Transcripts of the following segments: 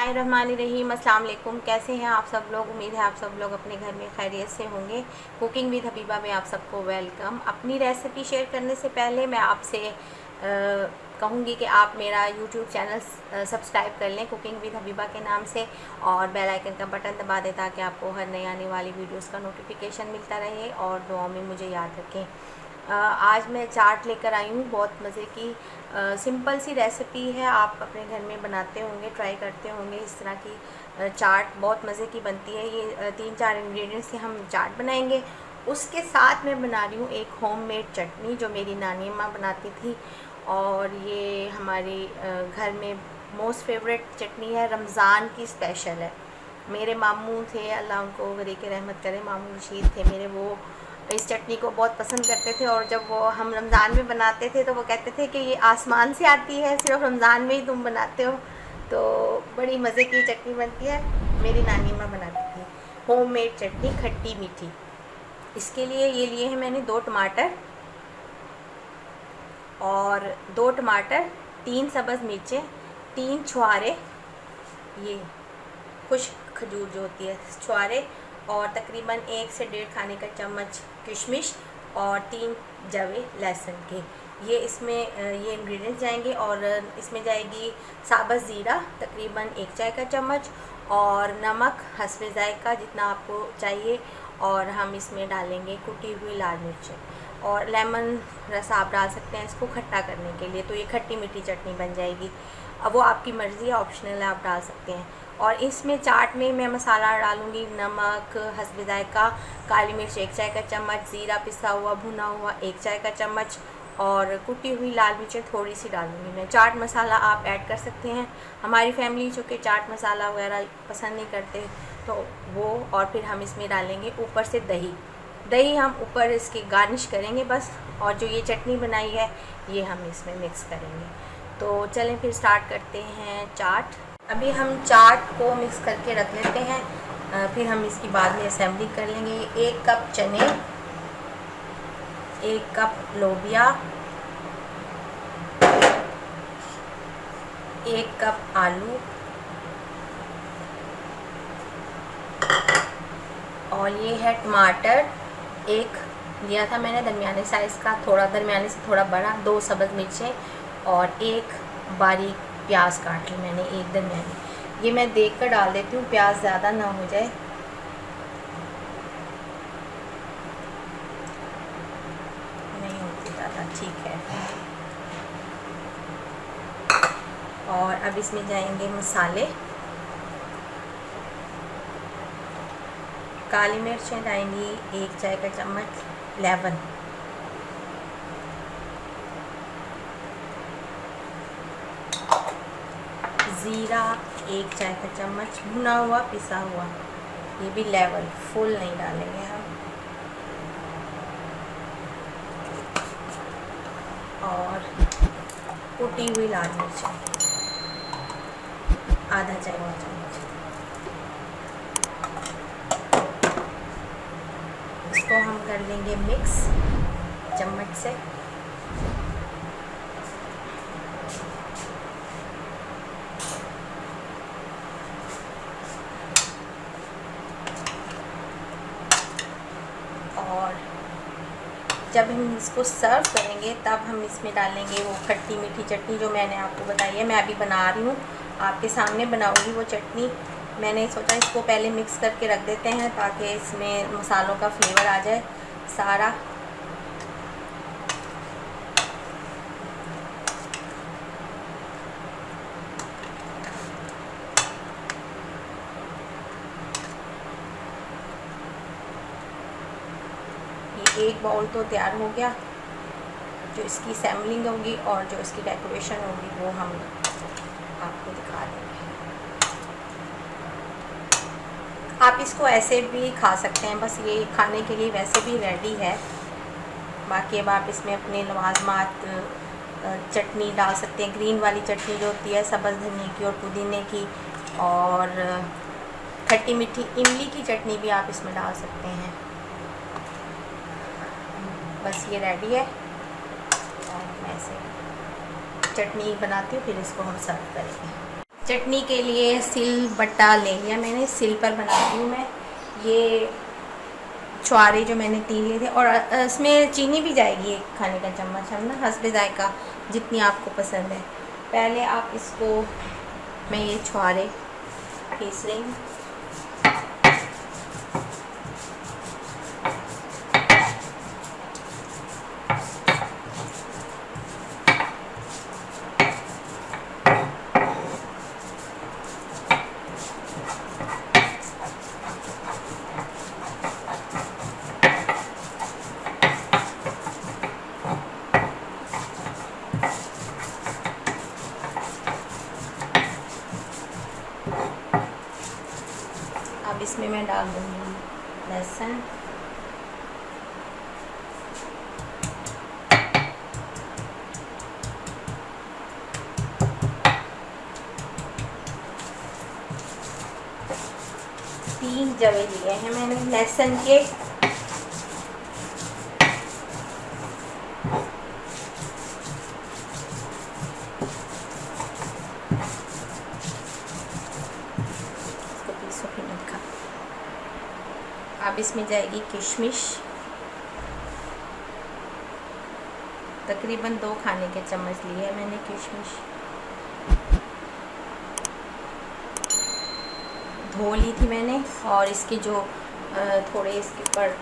बिस्मिल्लाहिर्रहमानिर्रहीम। अस्सलाम वालेकुम। कैसे हैं आप सब लोग? उम्मीद है आप सब लोग अपने घर में खैरियत से होंगे। कुकिंग विद हबीबा में आप सबको वेलकम। अपनी रेसिपी शेयर करने से पहले मैं आपसे कहूँगी कि आप मेरा यूट्यूब चैनल सब्सक्राइब कर लें कुकिंग विद हबीबा के नाम से, और बेल आइकन का बटन दबा दें ताकि आपको हर नई आने वाली वीडियोस का नोटिफिकेशन मिलता रहे, और दुआ में मुझे याद रखें। आज मैं चाट लेकर आई हूँ। बहुत मज़े की सिंपल सी रेसिपी है। आप अपने घर में बनाते होंगे, ट्राई करते होंगे। इस तरह की चाट बहुत मज़े की बनती है। ये 3-4 इंग्रेडिएंट्स से हम चाट बनाएंगे। उसके साथ मैं बना रही हूँ एक होममेड चटनी जो मेरी नानी अम्मा बनाती थी, और ये हमारी घर में मोस्ट फेवरेट चटनी है। रमज़ान की स्पेशल है। मेरे मामू थे, अल्लाह उनको गरीक़ रहमत करे, मामू रशीद थे मेरे, वो इस चटनी को बहुत पसंद करते थे। और जब वो हम रमज़ान में बनाते थे तो वो कहते थे कि ये आसमान से आती है, सिर्फ रमज़ान में ही तुम बनाते हो। तो बड़ी मज़े की चटनी बनती है, मेरी नानी माँ बनाती थी। होममेड चटनी, खट्टी मीठी। इसके लिए ये लिए हैं मैंने 2 टमाटर और 2 टमाटर, 3 सब्ज़ मिर्चें, 3 छुहारे, ये खुश्क खजूर जो होती है छुहारे, और तकरीबन 1 से 1.5 खाने का चम्मच किशमिश, और 3 जवे लहसुन के। ये इसमें ये इंग्रेडिएंट्स जाएंगे। और इसमें जाएगी साबुत ज़ीरा तकरीबन 1 चाय का चम्मच, और नमक हस्बे ज़ायक़ा जितना आपको चाहिए। और हम इसमें डालेंगे कुटी हुई लाल मिर्चें, और लेमन रस आप डाल सकते हैं इसको खट्टा करने के लिए। तो ये खट्टी मीठी चटनी बन जाएगी। अब वो आपकी मर्ज़ी है, ऑप्शनल है, आप डाल सकते हैं। और इसमें चाट में मैं मसाला डालूँगी, नमक हस्बे ज़ायक़ा, काली मिर्च 1 चाय का चम्मच, ज़ीरा पिसा हुआ भुना हुआ 1 चाय का चम्मच, और कुटी हुई लाल मिर्चें थोड़ी सी डालूँगी मैं। चाट मसाला आप ऐड कर सकते हैं। हमारी फैमिली चूँकि चाट मसाला वगैरह पसंद नहीं करते तो वो। और फिर हम इसमें डालेंगे ऊपर से दही हम ऊपर इसकी गार्निश करेंगे बस। और जो ये चटनी बनाई है ये हम इसमें मिक्स करेंगे। तो चलें फिर स्टार्ट करते हैं चाट। अभी हम चाट को मिक्स करके रख लेते हैं, फिर हम इसकी बाद में असेंबली कर लेंगे। 1 कप चने, 1 कप लोबिया, 1 कप आलू, और ये है टमाटर, 1 लिया था मैंने दरमियाने साइज़ का, थोड़ा दरमियाने से थोड़ा बड़ा, 2 सब्ज़ मिर्चें, और 1 बारीक प्याज काट ली मैंने, 1 दरमियानी। ये मैं देख कर डाल देती हूँ, प्याज ज़्यादा ना हो जाए। नहीं होती ज़्यादा, ठीक है। और अब इसमें जाएंगे मसाले। काली मिर्चें जाएंगी 1 चाय का चम्मच, लेमन, ज़ीरा 1 चाय का चम्मच भुना हुआ पिसा हुआ, ये भी लेवल, फुल नहीं डालेंगे हम। और कुटी हुई लाल मिर्च आधा चाय का चम्मच। इसको हम कर लेंगे मिक्स चम्मच से। और जब हम इसको सर्व करेंगे तब हम इसमें डालेंगे वो खट्टी मीठी चटनी जो मैंने आपको बताई है। मैं अभी बना रही हूँ, आपके सामने बनाऊँगी वो चटनी। मैंने सोचा इसको पहले मिक्स करके रख देते हैं ताकि इसमें मसालों का फ्लेवर आ जाए सारा। एक बाउल तो तैयार हो गया। जो इसकी सैम्पलिंग होगी और जो इसकी डेकोरेशन होगी वो हम आपको दिखा देंगे। आप इसको ऐसे भी खा सकते हैं, बस ये खाने के लिए वैसे भी रेडी है। बाकी अब आप इसमें अपने लवाजमात चटनी डाल सकते हैं, ग्रीन वाली चटनी जो होती है सब्ज़ धनिए की और पुदीने की, और खट्टी मीठी इमली की चटनी भी आप इसमें डाल सकते हैं। बस ये रेडी है, और मैं ऐसे चटनी बनाती हूँ, फिर इसको हम सर्व करेंगे। चटनी के लिए सिल बट्टा ले लिया मैंने, सिल पर बनाती हूँ मैं। ये छुहारे जो मैंने 3 लिए थे, और इसमें चीनी भी जाएगी 1 खाने का चम्मच, हम ना हस्बे जायका जितनी आपको पसंद है। पहले आप इसको, मैं ये छुहारे पीस रही हूँ। अब इसमें मैं डाल दूँगी लहसुन, तीन जवे लिए हैं मैंने लहसुन के। अब इसमें जाएगी किशमिश, तकरीबन 2 खाने के चम्मच लिए है मैंने किशमिश। धो ली थी मैंने, और इसके जो थोड़े इसके ऊपर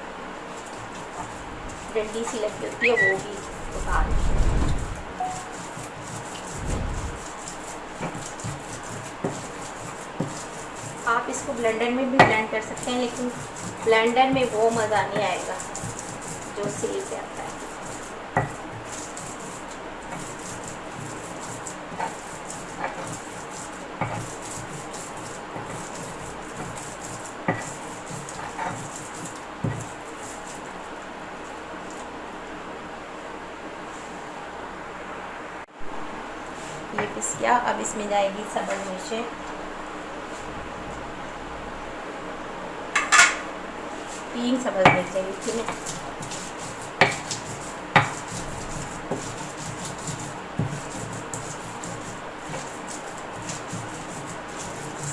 डंडी सी लगी होती है वो भी उतार ली। आप इसको ब्लेंडर में भी ब्लेंड कर सकते हैं, लेकिन ब्लेंडर में वो मज़ा नहीं आएगा जो सील से आता है। ये पिस गया। अब इसमें जाएगी सब्ज़ मिर्चें, तीन सब्ज़ मिर्चें ली थी मैं।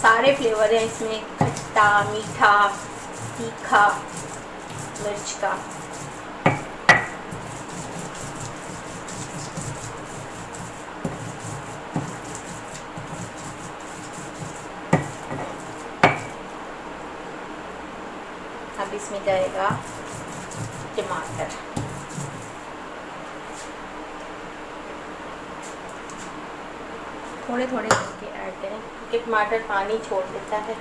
सारे फ्लेवर हैं इसमें, खट्टा, मीठा, तीखा, मिर्च का। अब इसमें जाएगा टमाटर, थोड़े थोड़े करके ऐड करें क्योंकि टमाटर पानी छोड़ देता है।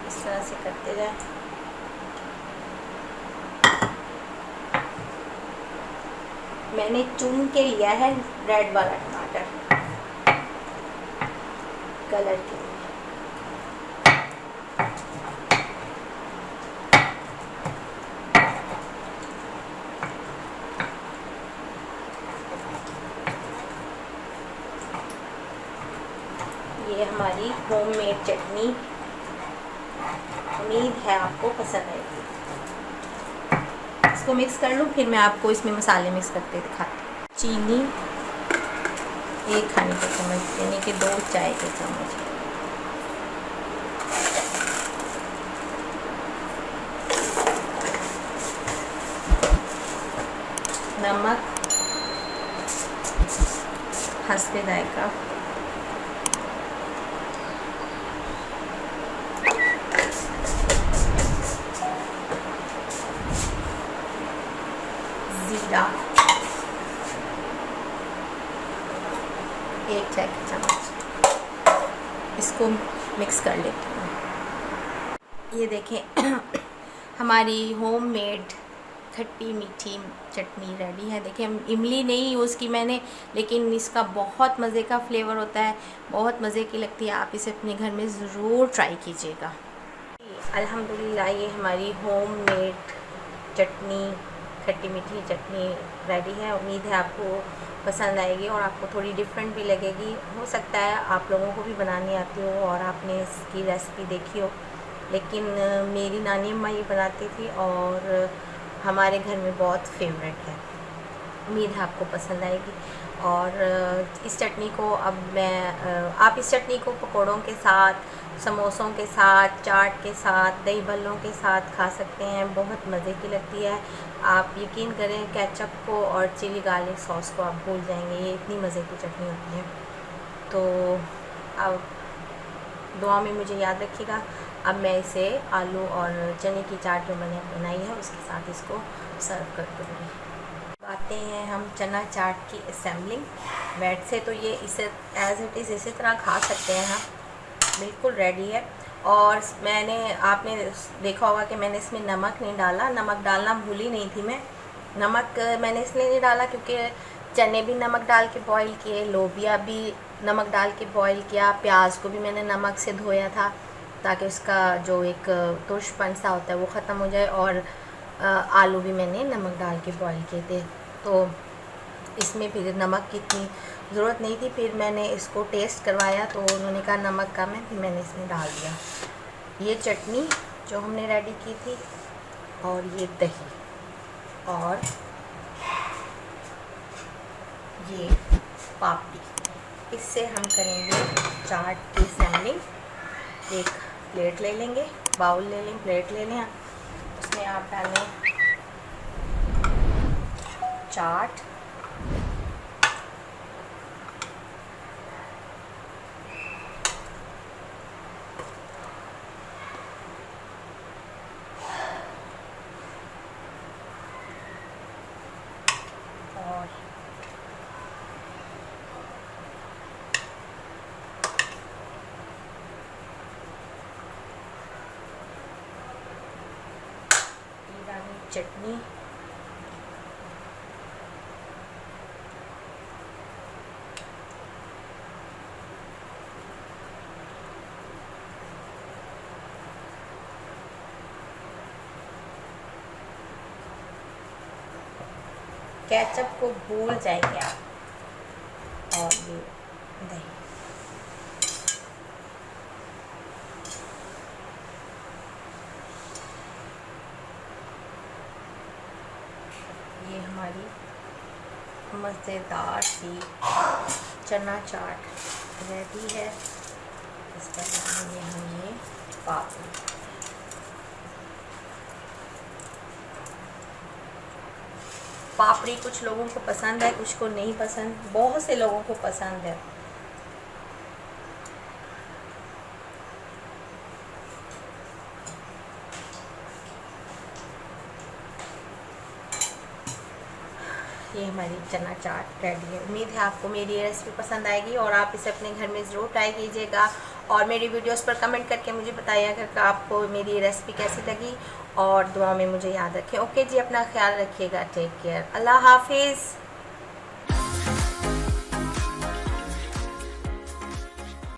इस तरह से करते जाएं। मैंने चुन के लिया है रेड वाला टमाटर कलर के लिए। ये हमारी होममेड चटनी, उम्मीद है आपको पसंद आएगी। इसको मिक्स कर लूँ, फिर मैं आपको इसमें मसाले मिक्स करके दिखाती हूँ। चीनी 1 खाने का चम्मच, यानी कि 2 चाय के चम्मच। नमक हस्बे जायका, जीरा 1 चाय का चम्मच। इसको मिक्स कर लेती हूँ। ये देखें हमारी होममेड खट्टी मीठी चटनी रेडी है। देखिए, इमली नहीं यूज़ की मैंने, लेकिन इसका बहुत मज़े का फ्लेवर होता है, बहुत मज़े की लगती है। आप इसे अपने घर में ज़रूर ट्राई कीजिएगा। अल्हम्दुलिल्लाह, ये हमारी होममेड चटनी खट्टी मीठी चटनी रेडी है। उम्मीद है आपको पसंद आएगी और आपको थोड़ी डिफरेंट भी लगेगी। हो सकता है आप लोगों को भी बनानी आती हो और आपने इसकी रेसिपी देखी हो, लेकिन मेरी नानी अम्मा ये बनाती थी और हमारे घर में बहुत फेवरेट है। उम्मीद है आपको पसंद आएगी। और इस चटनी को अब मैं आप इस चटनी को पकौड़ों के साथ, समोसों के साथ, चाट के साथ, दही भल्लों के साथ खा सकते हैं। बहुत मज़े की लगती है। आप यकीन करें केचप को और चिली गार्लिक सॉस को आप भूल जाएंगे, ये इतनी मज़े की चटनी होती है। तो अब दुआ में मुझे याद रखिएगा। अब मैं इसे आलू और चने की चाट जो मैंने बनाई है उसके साथ इसको सर्व कर दूँगी। आते हैं हम चना चाट की असेंबलिंग। वैसे तो ये इसे एज़ इट इज़ इसी तरह खा सकते हैं हम, बिल्कुल रेडी है। और आपने देखा होगा कि मैंने इसमें नमक नहीं डाला, नमक डालना भूली नहीं थी मैं। नमक मैंने इसलिए नहीं डाला क्योंकि चने भी नमक डाल के बॉईल किए, लोबिया भी नमक डाल के बॉईल किया, प्याज को भी मैंने नमक से धोया था ताकि उसका जो एक तुर्शपन सा होता है वो ख़त्म हो जाए, और आलू भी मैंने नमक डाल के बॉईल किए थे। तो इसमें फिर नमक की इतनी ज़रूरत नहीं थी। फिर मैंने इसको टेस्ट करवाया तो उन्होंने कहा नमक कम है, फिर मैंने इसमें डाल दिया। ये चटनी जो हमने रेडी की थी और ये दही और ये पापड़ी, इससे हम करेंगे चाट की असेंबलिंग। एक प्लेट ले लेंगे, बाउल ले लें, प्लेट ले लें, उसमें आप डालें चाट, और चटनी, केचप को भूल जाएंगे आप, और ये दही। ये हमारी मज़ेदार सी चना चाट रेडी है। इस पर डालेंगे हम ये पापड़ी। पापड़ी कुछ लोगों को पसंद है, कुछ को नहीं पसंद, बहुत से लोगों को पसंद है। ये हमारी चना चाट रेडी है। उम्मीद है आपको मेरी रेसिपी पसंद आएगी और आप इसे अपने घर में ज़रूर ट्राई कीजिएगा और मेरी वीडियोस पर कमेंट करके मुझे बताइएगा कि आपको मेरी रेसिपी कैसी लगी, और दुआ में मुझे याद रखें। ओके जी, अपना ख्याल रखिएगा। Take care. अल्लाह हाफिज़।